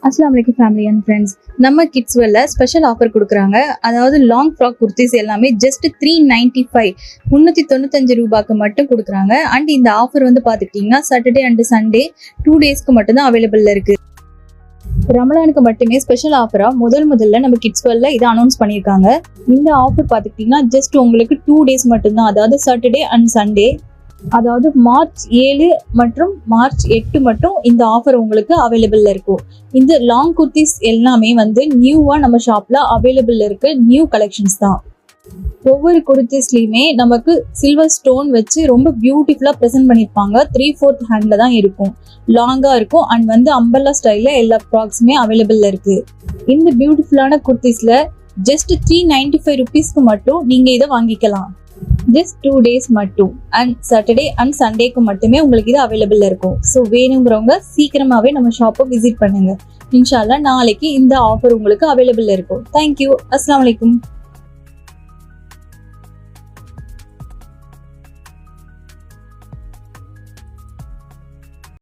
அஸ்ஸலாமு அலைக்கும் family and friends. நம்ம கிட்ஸ் வெல்ல ஸ்பெஷல் ஆஃபர் கொடுக்குறாங்க. அதாவது லாங் ஃப்ராக் குர்த்திஸ் எல்லாமே ஜஸ்ட் 395 395 ரூபாய்க்கு மட்டும் கொடுக்குறாங்க. அண்ட் இந்த ஆஃபர் வந்து பார்த்துக்கிட்டிங்கன்னா சாட்டர்டே அண்ட் சண்டே 2 டேஸ்க்கு மட்டும்தான் அவைலபிளில் இருக்குது. ரமலானுக்கு மட்டுமே ஸ்பெஷல் ஆஃபராக முதல்ல நம்ம கிட்ஸ் வெல்ல இதை அனௌன்ஸ் பண்ணியிருக்காங்க. இந்த ஆஃபர் பார்த்துக்கிட்டிங்கன்னா ஜஸ்ட் உங்களுக்கு 2 டேஸ் மட்டும்தான், அதாவது சாட்டர்டே அண்ட் சண்டே, அதாவது மார்ச் 7 மற்றும் மார்ச் 8 மட்டும் இந்த ஆஃபர் உங்களுக்கு அவைலபிள்ல இருக்கும். இந்த லாங் குர்த்திஸ் எல்லாமே வந்து நியூவா நம்ம ஷாப்ல அவைலபிள் இருக்கு, நியூ கலெக்ஷன்ஸ் தான். ஒவ்வொரு குர்த்திஸ்லயுமே நமக்கு சில்வர் ஸ்டோன் வச்சு ரொம்ப பியூட்டிஃபுல்லா ப்ரெசென்ட் பண்ணியிருப்பாங்க. 3/4 ஹேண்ட்ல தான் இருக்கும், லாங்கா இருக்கும். அண்ட் வந்து அம்பர்லா ஸ்டைல்ல எல்லா ஃப்ராக்ஸுமே அவைலபிள்ல இருக்கு. இந்த பியூட்டிஃபுல்லான குர்த்திஸ்ல ஜஸ்ட் 395 ருபீஸ்க்கு மட்டும் நீங்க இதை வாங்கிக்கலாம். ஜஸ்ட் 2 டேஸ் மட்டும், அண்ட் சாட்டர்டே அண்ட் சண்டேக்கு மட்டுமே உங்களுக்கு இது அவைலபிள் இருக்கும். ஸோ வேணுங்கிறவங்க சீக்கிரமாவே நம்ம ஷாப்பை விசிட் பண்ணுங்க. இன்ஷா அல்லாஹ் நாளைக்கு இந்த ஆஃபர் உங்களுக்கு அவைலபிள் இருக்கும். தேங்க்யூ. அஸ்ஸலாமு அலைக்கும்.